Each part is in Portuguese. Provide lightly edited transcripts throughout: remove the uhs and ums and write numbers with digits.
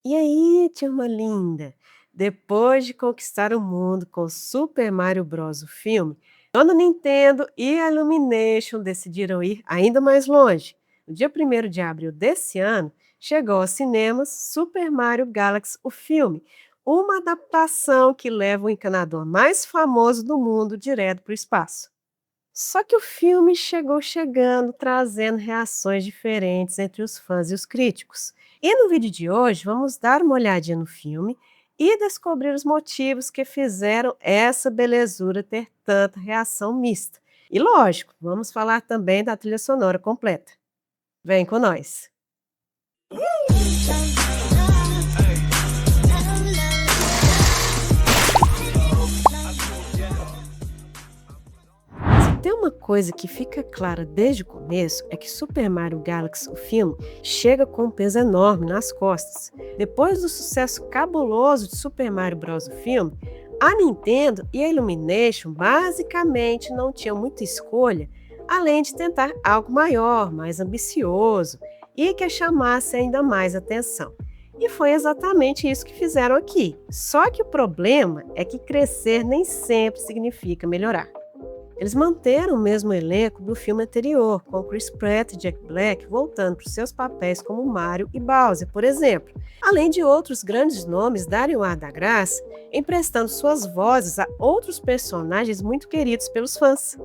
E aí, turma linda? Depois de conquistar o mundo com Super Mario Bros. O filme, Dona Nintendo e a Illumination decidiram ir ainda mais longe. No dia 1º de abril desse ano, chegou aos cinemas Super Mario Galaxy, o filme, uma adaptação que leva o encanador mais famoso do mundo direto para o espaço. Só que o filme chegou chegando, trazendo reações diferentes entre os fãs e os críticos. E no vídeo de hoje, vamos dar uma olhadinha no filme e descobrir os motivos que fizeram essa belezura ter tanta reação mista. E lógico, vamos falar também da trilha sonora completa. Vem com nós! Se tem uma coisa que fica clara desde o começo é que Super Mario Galaxy, o filme, chega com um peso enorme nas costas. Depois do sucesso cabuloso de Super Mario Bros. O filme, a Nintendo e a Illumination basicamente não tinham muita escolha, além de tentar algo maior, mais ambicioso e que chamasse ainda mais atenção. E foi exatamente isso que fizeram aqui. Só que o problema é que crescer nem sempre significa melhorar. Eles manteram o mesmo elenco do filme anterior, com Chris Pratt e Jack Black voltando para os seus papéis como Mario e Bowser, por exemplo, além de outros grandes nomes darem o ar da graça, emprestando suas vozes a outros personagens muito queridos pelos fãs.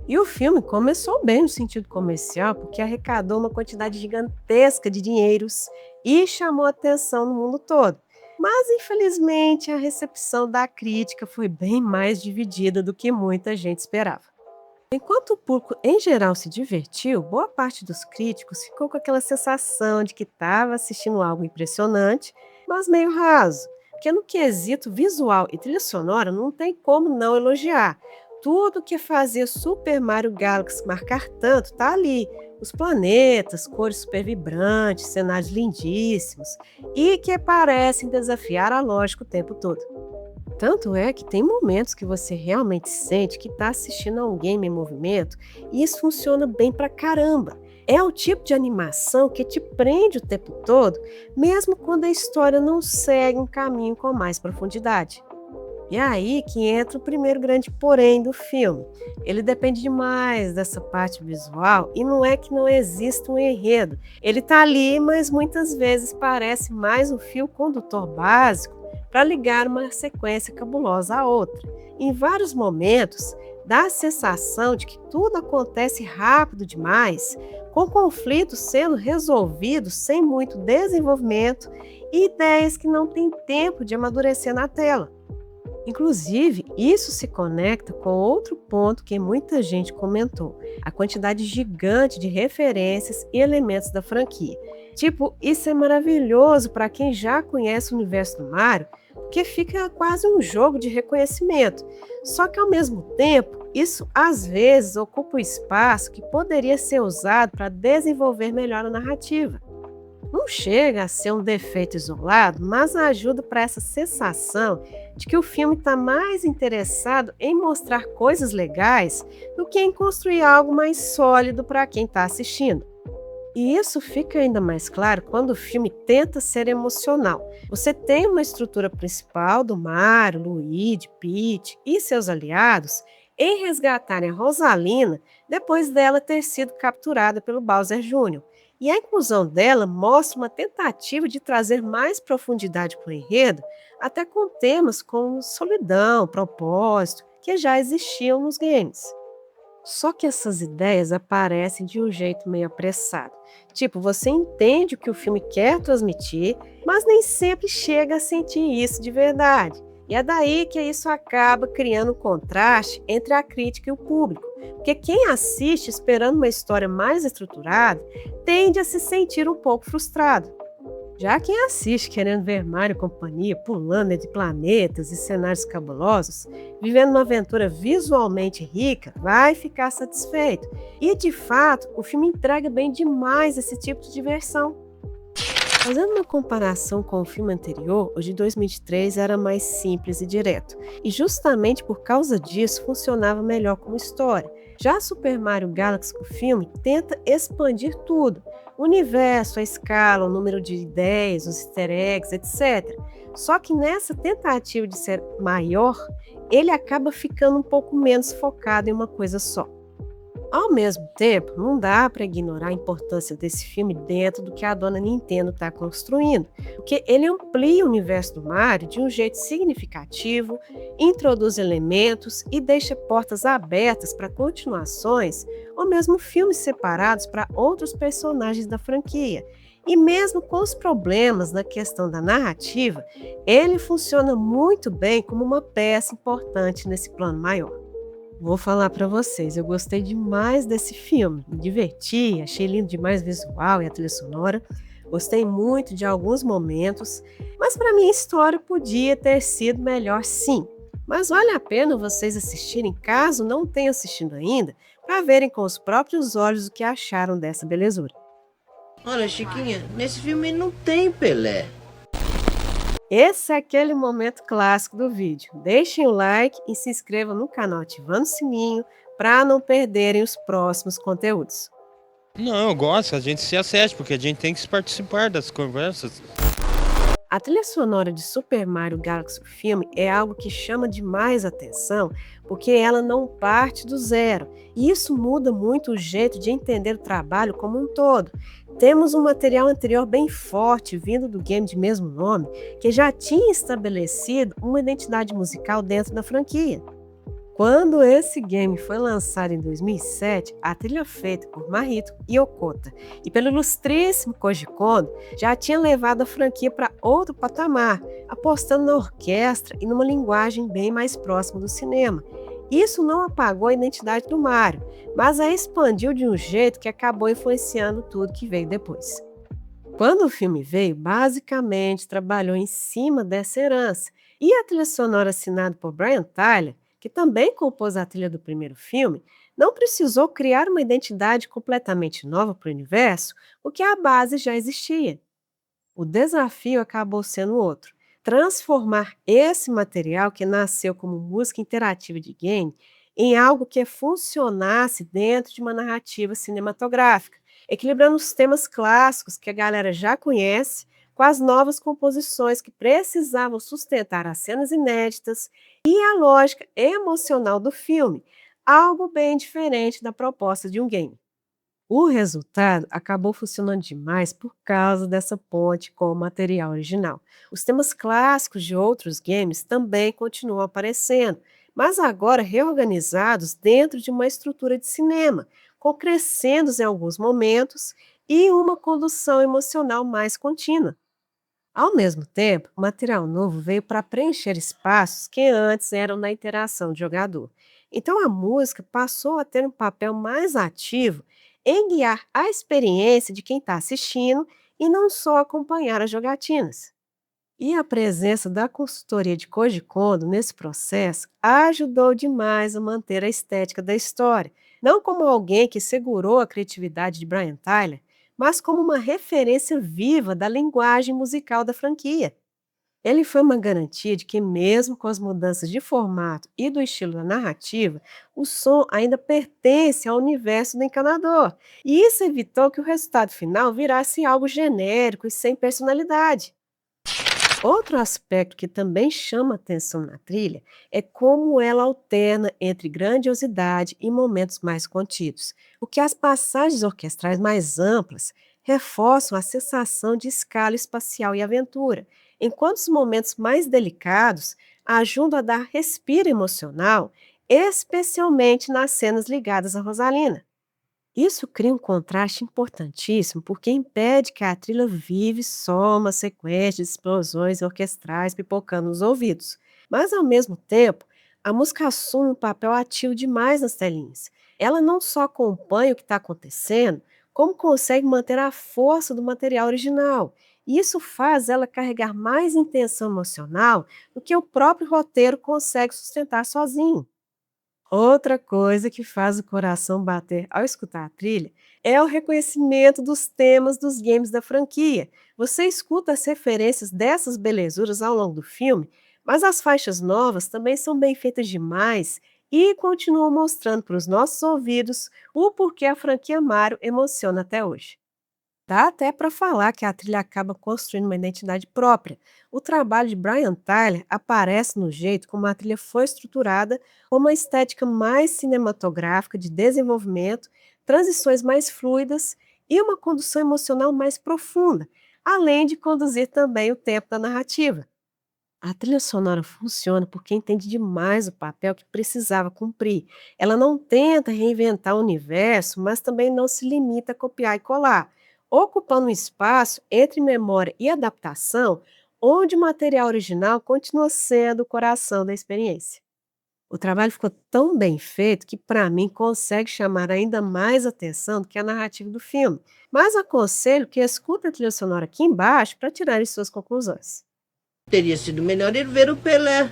E o filme começou bem no sentido comercial, porque arrecadou uma quantidade gigantesca de dinheiros e chamou atenção no mundo todo. Mas, infelizmente, a recepção da crítica foi bem mais dividida do que muita gente esperava. Enquanto o público em geral se divertiu, boa parte dos críticos ficou com aquela sensação de que estava assistindo algo impressionante, mas meio raso, porque no quesito visual e trilha sonora não tem como não elogiar. Tudo que fazia Super Mario Galaxy marcar tanto está ali. Os planetas, cores super vibrantes, cenários lindíssimos e que parecem desafiar a lógica o tempo todo. Tanto é que tem momentos que você realmente sente que está assistindo a um game em movimento e isso funciona bem pra caramba. É o tipo de animação que te prende o tempo todo, mesmo quando a história não segue um caminho com mais profundidade. E é aí que entra o primeiro grande porém do filme. Ele depende demais dessa parte visual e não é que não exista um enredo. Ele está ali, mas muitas vezes parece mais um fio condutor básico para ligar uma sequência cabulosa à outra. Em vários momentos, dá a sensação de que tudo acontece rápido demais, com conflitos sendo resolvidos sem muito desenvolvimento e ideias que não têm tempo de amadurecer na tela. Inclusive, isso se conecta com outro ponto que muita gente comentou: a quantidade gigante de referências e elementos da franquia. Tipo, isso é maravilhoso para quem já conhece o universo do Mario, porque fica quase um jogo de reconhecimento. Só que, ao mesmo tempo, isso às vezes ocupa o espaço que poderia ser usado para desenvolver melhor a narrativa. Não chega a ser um defeito isolado, mas ajuda para essa sensação de que o filme está mais interessado em mostrar coisas legais do que em construir algo mais sólido para quem está assistindo. E isso fica ainda mais claro quando o filme tenta ser emocional. Você tem uma estrutura principal do Mario, Luigi, Peach e seus aliados em resgatarem a Rosalina depois dela ter sido capturada pelo Bowser Jr. E a inclusão dela mostra uma tentativa de trazer mais profundidade para o enredo, até com temas como solidão, propósito, que já existiam nos games. Só que essas ideias aparecem de um jeito meio apressado. Tipo, você entende o que o filme quer transmitir, mas nem sempre chega a sentir isso de verdade. E é daí que isso acaba criando um contraste entre a crítica e o público. Porque quem assiste esperando uma história mais estruturada tende a se sentir um pouco frustrado. Já quem assiste querendo ver Mario e companhia pulando entre planetas e cenários cabulosos, vivendo uma aventura visualmente rica, vai ficar satisfeito. E, de fato, o filme entrega bem demais esse tipo de diversão. Fazendo uma comparação com o filme anterior, o de 2023 era mais simples e direto, e justamente por causa disso funcionava melhor como história. Já Super Mario Galaxy, o filme, tenta expandir tudo, O universo, a escala, o número de ideias, os easter eggs, etc. Só que nessa tentativa de ser maior, ele acaba ficando um pouco menos focado em uma coisa só. Ao mesmo tempo, não dá para ignorar a importância desse filme dentro do que a dona Nintendo está construindo, porque ele amplia o universo do Mario de um jeito significativo, introduz elementos e deixa portas abertas para continuações ou mesmo filmes separados para outros personagens da franquia. E mesmo com os problemas na questão da narrativa, ele funciona muito bem como uma peça importante nesse plano maior. Vou falar pra vocês, eu gostei demais desse filme, me diverti, achei lindo demais o visual e a trilha sonora. Gostei muito de alguns momentos, mas para mim a história podia ter sido melhor sim. Mas vale a pena vocês assistirem, caso não tenham assistido ainda, para verem com os próprios olhos o que acharam dessa belezura. Olha, Chiquinha, nesse filme não tem Pelé. Esse é aquele momento clássico do vídeo. Deixem o like e se inscrevam no canal ativando o sininho para não perderem os próximos conteúdos. Não, eu gosto, a gente se acerte, porque a gente tem que participar das conversas. A trilha sonora de Super Mario Galaxy o filme é algo que chama demais atenção, porque ela não parte do zero, e isso muda muito o jeito de entender o trabalho como um todo. Temos um material anterior bem forte vindo do game de mesmo nome, que já tinha estabelecido uma identidade musical dentro da franquia. Quando esse game foi lançado em 2007, a trilha feita por Mahito Yokota e pelo ilustríssimo Koji Kondo já tinha levado a franquia para outro patamar, apostando na orquestra e numa linguagem bem mais próxima do cinema. Isso não apagou a identidade do Mario, mas a expandiu de um jeito que acabou influenciando tudo que veio depois. Quando o filme veio, basicamente trabalhou em cima dessa herança, e a trilha sonora assinada por Brian Tyler, que também compôs a trilha do primeiro filme, não precisou criar uma identidade completamente nova para o universo, porque a base já existia. O desafio acabou sendo outro: transformar esse material que nasceu como música interativa de game em algo que funcionasse dentro de uma narrativa cinematográfica, equilibrando os temas clássicos que a galera já conhece com as novas composições que precisavam sustentar as cenas inéditas e a lógica emocional do filme, algo bem diferente da proposta de um game. O resultado acabou funcionando demais por causa dessa ponte com o material original. Os temas clássicos de outros games também continuam aparecendo, mas agora reorganizados dentro de uma estrutura de cinema, com crescendos em alguns momentos e uma condução emocional mais contínua. Ao mesmo tempo, o material novo veio para preencher espaços que antes eram na interação do jogador. Então a música passou a ter um papel mais ativo em guiar a experiência de quem está assistindo e não só acompanhar as jogatinas. E a presença da consultoria de Koji Kondo nesse processo ajudou demais a manter a estética da história, não como alguém que segurou a criatividade de Brian Tyler, mas como uma referência viva da linguagem musical da franquia. Ele foi uma garantia de que, mesmo com as mudanças de formato e do estilo da narrativa, o som ainda pertence ao universo do encanador, e isso evitou que o resultado final virasse algo genérico e sem personalidade. Outro aspecto que também chama atenção na trilha é como ela alterna entre grandiosidade e momentos mais contidos, porque as passagens orquestrais mais amplas reforçam a sensação de escala espacial e aventura, enquanto os momentos mais delicados ajudam a dar respiro emocional, especialmente nas cenas ligadas a Rosalina. Isso cria um contraste importantíssimo porque impede que a trilha vive só uma sequência de explosões orquestrais pipocando nos ouvidos. Mas, ao mesmo tempo, a música assume um papel ativo demais nas telinhas. Ela não só acompanha o que está acontecendo, como consegue manter a força do material original. E isso faz ela carregar mais intenção emocional do que o próprio roteiro consegue sustentar sozinho. Outra coisa que faz o coração bater ao escutar a trilha é o reconhecimento dos temas dos games da franquia. Você escuta as referências dessas belezuras ao longo do filme, mas as faixas novas também são bem feitas demais e continuam mostrando para os nossos ouvidos o porquê a franquia Mario emociona até hoje. Dá até para falar que a trilha acaba construindo uma identidade própria. O trabalho de Brian Tyler aparece no jeito como a trilha foi estruturada, com uma estética mais cinematográfica de desenvolvimento, transições mais fluidas e uma condução emocional mais profunda, além de conduzir também o tempo da narrativa. A trilha sonora funciona porque entende demais o papel que precisava cumprir. Ela não tenta reinventar o universo, mas também não se limita a copiar e colar, ocupando um espaço entre memória e adaptação, onde o material original continua sendo o coração da experiência. O trabalho ficou tão bem feito que, para mim, consegue chamar ainda mais atenção do que a narrativa do filme. Mas aconselho que escuta a trilha sonora aqui embaixo para tirar suas conclusões. Teria sido melhor ir ver o Pelé.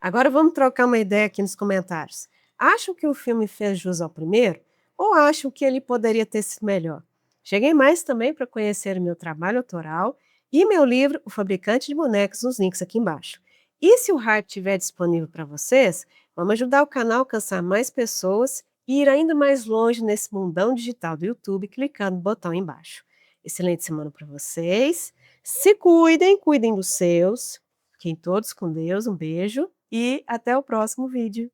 Agora vamos trocar uma ideia aqui nos comentários. Acham que o filme fez jus ao primeiro ou acham que ele poderia ter sido melhor? Cheguei mais também para conhecer o meu trabalho autoral e meu livro O Fabricante de Bonecos nos links aqui embaixo. E se o hype estiver disponível para vocês, vamos ajudar o canal a alcançar mais pessoas e ir ainda mais longe nesse mundão digital do YouTube clicando no botão embaixo. Excelente semana para vocês. Se cuidem, cuidem dos seus. Fiquem todos com Deus. Um beijo e até o próximo vídeo.